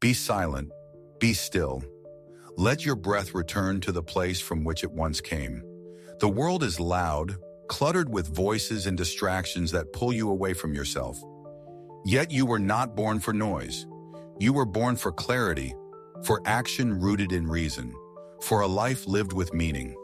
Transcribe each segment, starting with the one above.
Be silent, be still. Let your breath return to the place from which it once came. The world is loud, cluttered with voices and distractions that pull you away from yourself. Yet you were not born for noise. You were born for clarity, for action rooted in reason, for a life lived with meaning.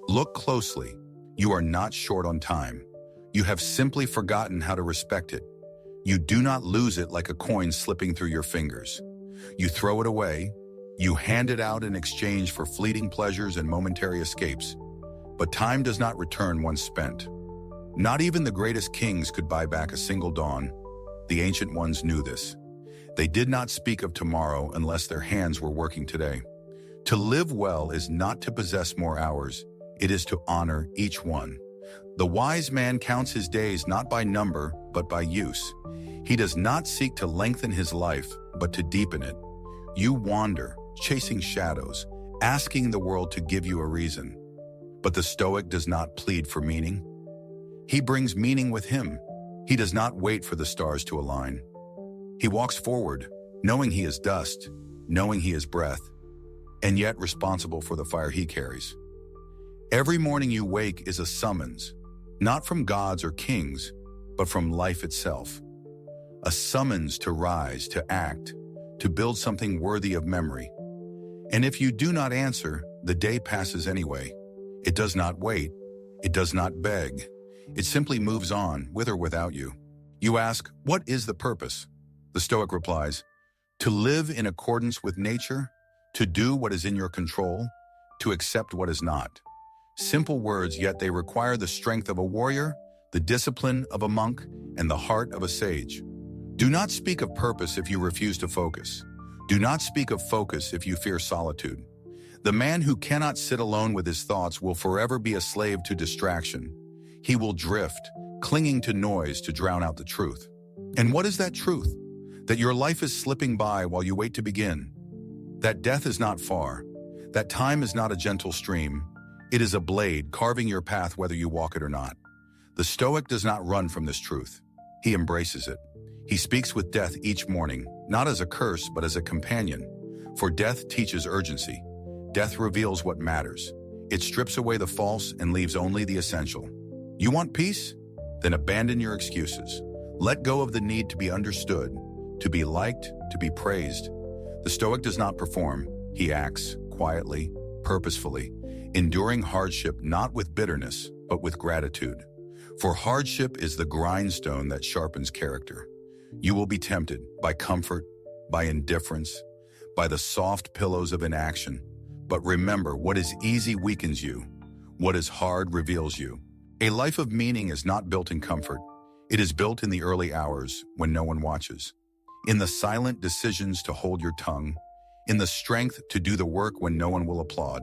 Look closely. You are not short on time. You have simply forgotten how to respect it. You do not lose it like a coin slipping through your fingers. You throw it away. You hand it out in exchange for fleeting pleasures and momentary escapes. But time does not return once spent. Not even the greatest kings could buy back a single dawn. The ancient ones knew this. They did not speak of tomorrow unless their hands were working today. To live well is not to possess more hours. It is to honor each one. The wise man counts his days not by number, but by use. He does not seek to lengthen his life, but to deepen it. You wander, chasing shadows, asking the world to give you a reason. But the Stoic does not plead for meaning. He brings meaning with him. He does not wait for the stars to align. He walks forward, knowing he is dust, knowing he is breath, and yet responsible for the fire he carries. Every morning you wake is a summons, not from gods or kings, but from life itself. A summons to rise, to act, to build something worthy of memory. And if you do not answer, the day passes anyway. It does not wait. It does not beg. It simply moves on, with or without you. You ask, what is the purpose? The Stoic replies, to live in accordance with nature, to do what is in your control, to accept what is not. Simple words, yet they require the strength of a warrior, the discipline of a monk, and the heart of a sage. Do not speak of purpose if you refuse to focus. Do not speak of focus if you fear solitude. The man who cannot sit alone with his thoughts will forever be a slave to distraction. He will drift, clinging to noise to drown out the truth. And what is that truth? That your life is slipping by while you wait to begin. That death is not far. That time is not a gentle stream. It is a blade carving your path whether you walk it or not. The Stoic does not run from this truth. He embraces it. He speaks with death each morning, not as a curse, but as a companion. For death teaches urgency. Death reveals what matters. It strips away the false and leaves only the essential. You want peace? Then abandon your excuses. Let go of the need to be understood, to be liked, to be praised. The Stoic does not perform. He acts quietly, purposefully, enduring hardship not with bitterness, but with gratitude. For hardship is the grindstone that sharpens character. You will be tempted by comfort, by indifference, by the soft pillows of inaction. But remember, what is easy weakens you. What is hard reveals you. A life of meaning is not built in comfort. It is built in the early hours when no one watches. In the silent decisions to hold your tongue. In the strength to do the work when no one will applaud.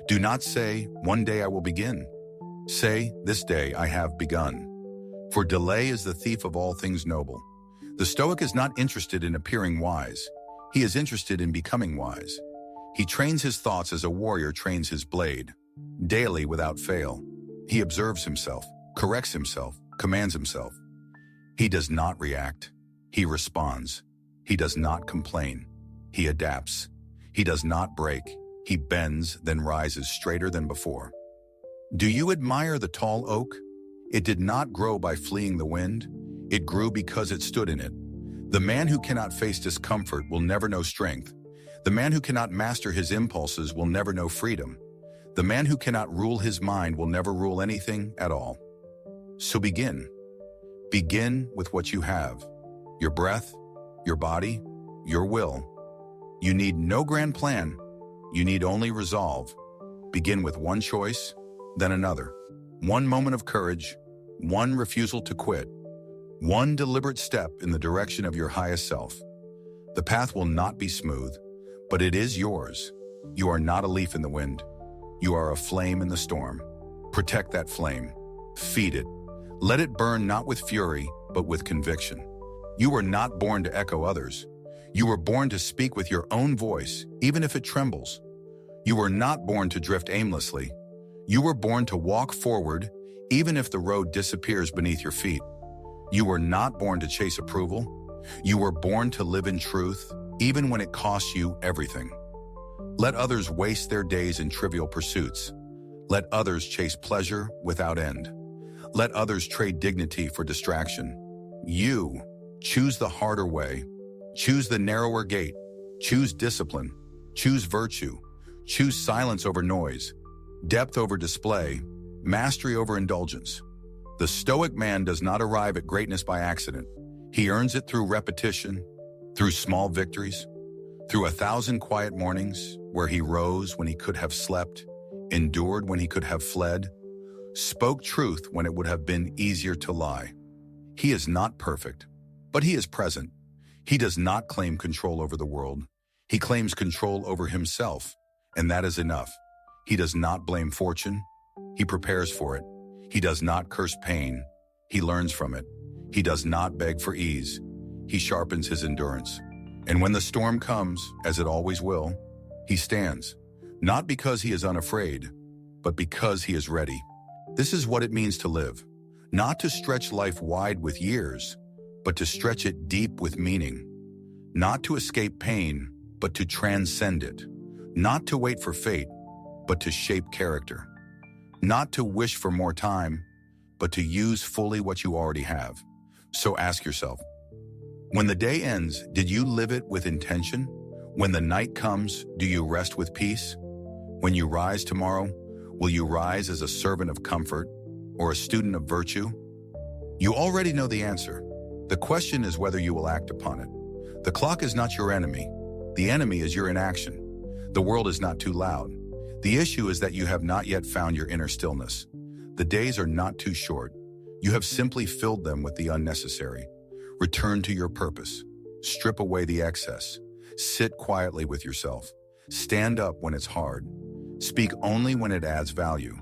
Do not say, one day I will begin. Say, this day I have begun. For delay is the thief of all things noble. The Stoic is not interested in appearing wise. He is interested in becoming wise. He trains his thoughts as a warrior trains his blade. Daily without fail. He observes himself, corrects himself, commands himself. He does not react. He responds. He does not complain. He adapts. He does not break. He bends, then rises straighter than before. Do you admire the tall oak? It did not grow by fleeing the wind. It grew because it stood in it. The man who cannot face discomfort will never know strength. The man who cannot master his impulses will never know freedom. The man who cannot rule his mind will never rule anything at all. So begin. Begin with what you have. Your breath, your body, your will. You need no grand plan. You need only resolve. Begin with one choice, then another. One moment of courage, one refusal to quit. One deliberate step in the direction of your highest self. The path will not be smooth, but it is yours. You are not a leaf in the wind. You are a flame in the storm. Protect that flame. Feed it. Let it burn not with fury, but with conviction. You were not born to echo others. You were born to speak with your own voice, even if it trembles. You were not born to drift aimlessly. You were born to walk forward, even if the road disappears beneath your feet. You were not born to chase approval. You were born to live in truth, even when it costs you everything. Let others waste their days in trivial pursuits. Let others chase pleasure without end. Let others trade dignity for distraction. You choose the harder way. Choose the narrower gate. Choose discipline. Choose virtue. Choose silence over noise. Depth over display. Mastery over indulgence. The Stoic man does not arrive at greatness by accident. He earns it through repetition, through small victories, through 1,000 quiet mornings where he rose when he could have slept, endured when he could have fled, spoke truth when it would have been easier to lie. He is not perfect, but he is present. He does not claim control over the world. He claims control over himself, and that is enough. He does not blame fortune. He prepares for it. He does not curse pain. He learns from it. He does not beg for ease. He sharpens his endurance. And when the storm comes, as it always will, he stands, not because he is unafraid, but because he is ready. This is what it means to live, not to stretch life wide with years, but to stretch it deep with meaning. Not to escape pain, but to transcend it. Not to wait for fate, but to shape character. Not to wish for more time, but to use fully what you already have. So ask yourself, when the day ends, did you live it with intention? When the night comes, do you rest with peace? When you rise tomorrow, will you rise as a servant of comfort or a student of virtue? You already know the answer. The question is whether you will act upon it. The clock is not your enemy. The enemy is your inaction. The world is not too loud. The issue is that you have not yet found your inner stillness. The days are not too short. You have simply filled them with the unnecessary. Return to your purpose. Strip away the excess. Sit quietly with yourself. Stand up when it's hard. Speak only when it adds value.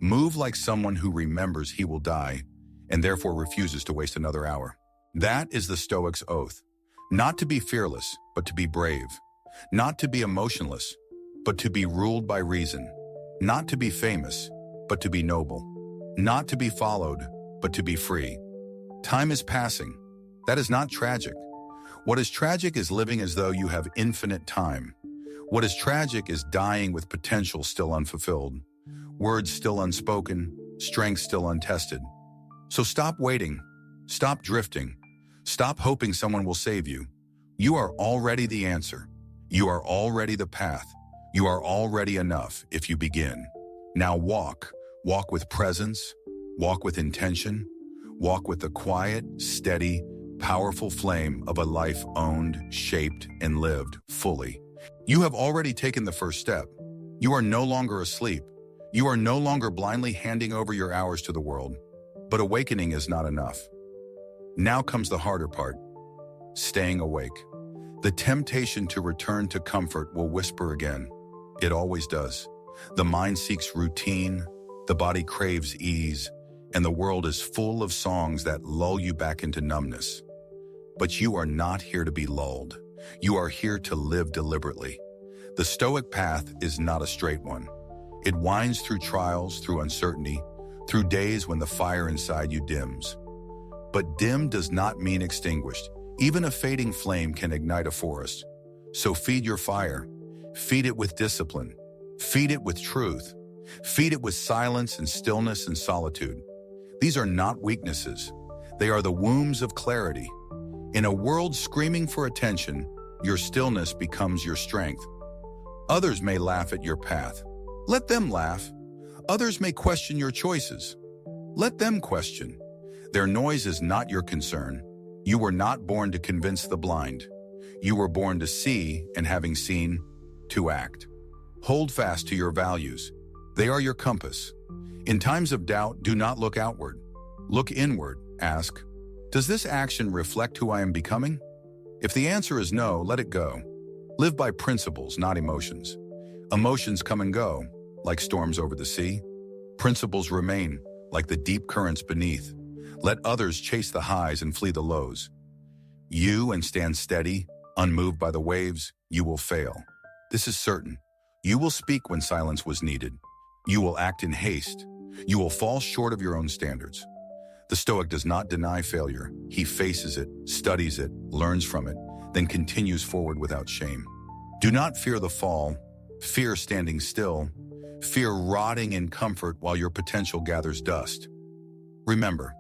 Move like someone who remembers he will die and therefore refuses to waste another hour. That is the Stoic's oath. Not to be fearless, but to be brave. Not to be emotionless, but to be ruled by reason. Not to be famous, but to be noble. Not to be followed, but to be free. Time is passing. That is not tragic. What is tragic is living as though you have infinite time. What is tragic is dying with potential still unfulfilled, words still unspoken, strength still untested. So stop waiting. Stop drifting. Stop hoping someone will save you. You are already the answer. You are already the path. You are already enough if you begin. Now walk. Walk with presence. Walk with intention. Walk with the quiet, steady, powerful flame of a life owned, shaped, and lived fully. You have already taken the first step. You are no longer asleep. You are no longer blindly handing over your hours to the world. But awakening is not enough. Now comes the harder part, staying awake. The temptation to return to comfort will whisper again. It always does. The mind seeks routine, the body craves ease, and the world is full of songs that lull you back into numbness. But you are not here to be lulled. You are here to live deliberately. The Stoic path is not a straight one. It winds through trials, through uncertainty, through days when the fire inside you dims. But dim does not mean extinguished. Even a fading flame can ignite a forest. So feed your fire. Feed it with discipline. Feed it with truth. Feed it with silence and stillness and solitude. These are not weaknesses. They are the wombs of clarity. In a world screaming for attention, your stillness becomes your strength. Others may laugh at your path. Let them laugh. Others may question your choices. Let them question. Their noise is not your concern. You were not born to convince the blind. You were born to see, and having seen, to act. Hold fast to your values. They are your compass. In times of doubt, do not look outward. Look inward. Ask, does this action reflect who I am becoming? If the answer is no, let it go. Live by principles, not emotions. Emotions come and go, like storms over the sea. Principles remain, like the deep currents beneath. Let others chase the highs and flee the lows. You and stand steady, unmoved by the waves, you will fail. This is certain. You will speak when silence was needed. You will act in haste. You will fall short of your own standards. The Stoic does not deny failure. He faces it, studies it, learns from it, then continues forward without shame. Do not fear the fall, fear standing still, fear rotting in comfort while your potential gathers dust. Remember,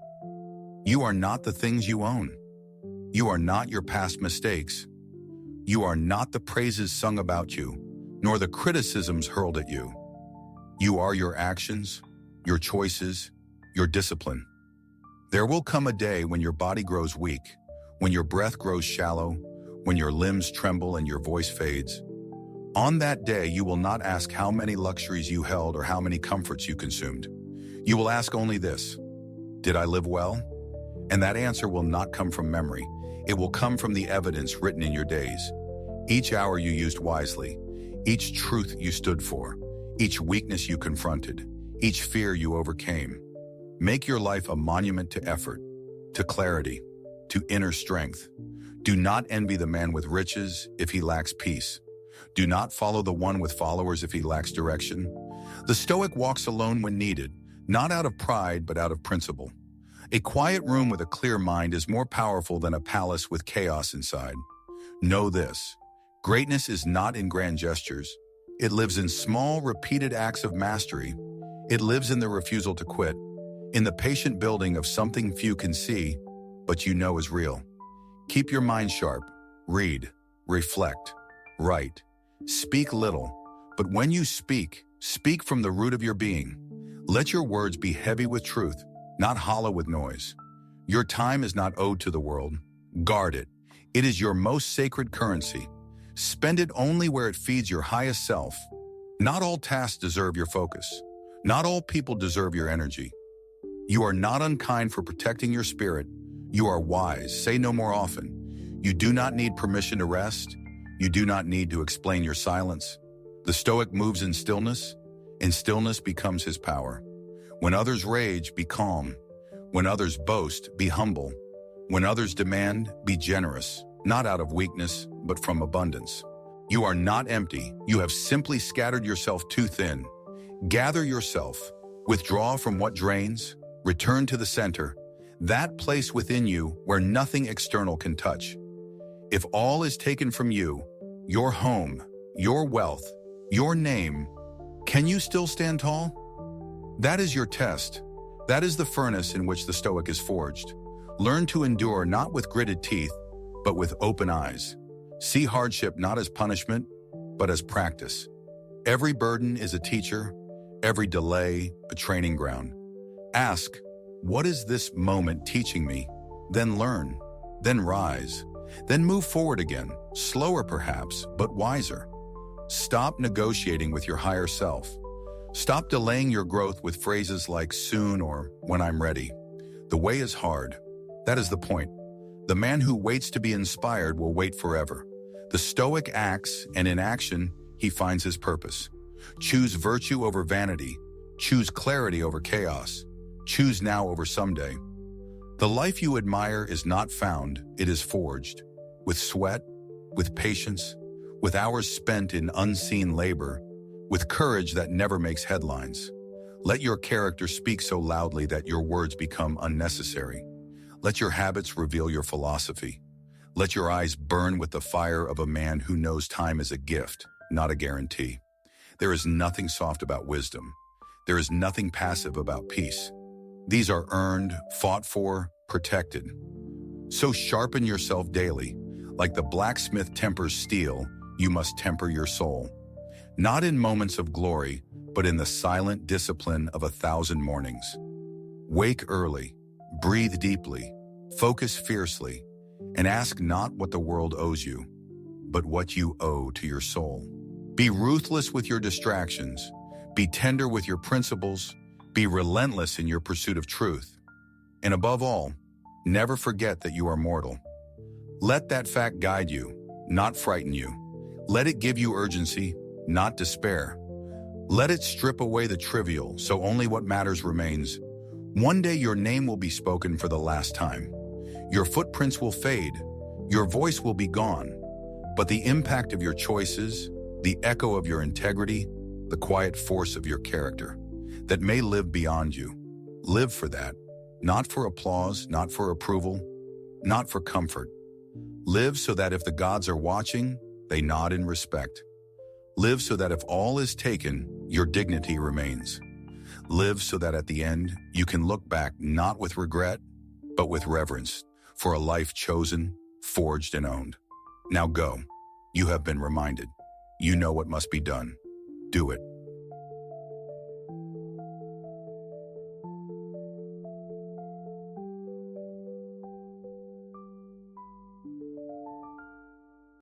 you are not the things you own. You are not your past mistakes. You are not the praises sung about you, nor the criticisms hurled at you. You are your actions, your choices, your discipline. There will come a day when your body grows weak, when your breath grows shallow, when your limbs tremble and your voice fades. On that day, you will not ask how many luxuries you held or how many comforts you consumed. You will ask only this: did I live well? And that answer will not come from memory. It will come from the evidence written in your days. Each hour you used wisely, each truth you stood for, each weakness you confronted, each fear you overcame. Make your life a monument to effort, to clarity, to inner strength. Do not envy the man with riches if he lacks peace. Do not follow the one with followers if he lacks direction. The Stoic walks alone when needed, not out of pride but out of principle. A quiet room with a clear mind is more powerful than a palace with chaos inside. Know this: greatness is not in grand gestures. It lives in small, repeated acts of mastery. It lives in the refusal to quit, in the patient building of something few can see, but you know is real. Keep your mind sharp. Read, reflect, write. Speak little, but when you speak, speak from the root of your being. Let your words be heavy with truth, not hollow with noise. Your time is not owed to the world. Guard it. It is your most sacred currency. Spend it only where it feeds your highest self. Not all tasks deserve your focus. Not all people deserve your energy. You are not unkind for protecting your spirit. You are wise. Say no more often. You do not need permission to rest. You do not need to explain your silence. The Stoic moves in stillness. In stillness becomes his power. When others rage, be calm. When others boast, be humble. When others demand, be generous, not out of weakness, but from abundance. You are not empty. You have simply scattered yourself too thin. Gather yourself. Withdraw from what drains. Return to the center, that place within you where nothing external can touch. If all is taken from you, your home, your wealth, your name, can you still stand tall? That is your test. That is the furnace in which the Stoic is forged. Learn to endure not with gritted teeth, but with open eyes. See hardship not as punishment, but as practice. Every burden is a teacher, every delay a training ground. Ask, what is this moment teaching me? Then learn, then rise, then move forward again, slower perhaps, but wiser. Stop negotiating with your higher self. Stop delaying your growth with phrases like soon or when I'm ready. The way is hard. That is the point. The man who waits to be inspired will wait forever. The Stoic acts, and in action, he finds his purpose. Choose virtue over vanity. Choose clarity over chaos. Choose now over someday. The life you admire is not found, it is forged. With sweat, with patience, with hours spent in unseen labor, with courage that never makes headlines. Let your character speak so loudly that your words become unnecessary. Let your habits reveal your philosophy. Let your eyes burn with the fire of a man who knows time is a gift, not a guarantee. There is nothing soft about wisdom. There is nothing passive about peace. These are earned, fought for, protected. So sharpen yourself daily. Like the blacksmith tempers steel, you must temper your soul. Not in moments of glory, but in the silent discipline of 1,000 mornings. Wake early, breathe deeply, focus fiercely, and ask not what the world owes you, but what you owe to your soul. Be ruthless with your distractions. Be tender with your principles. Be relentless in your pursuit of truth. And above all, never forget that you are mortal. Let that fact guide you, not frighten you. Let it give you urgency, not despair. Let it strip away the trivial so only what matters remains. One day your name will be spoken for the last time. Your footprints will fade. Your voice will be gone. But the impact of your choices, the echo of your integrity, the quiet force of your character, that may live beyond you. Live for that, not for applause, not for approval, not for comfort. Live so that if the gods are watching, they nod in respect. Live so that if all is taken, your dignity remains. Live so that at the end, you can look back not with regret, but with reverence for a life chosen, forged, and owned. Now go. You have been reminded. You know what must be done. Do it.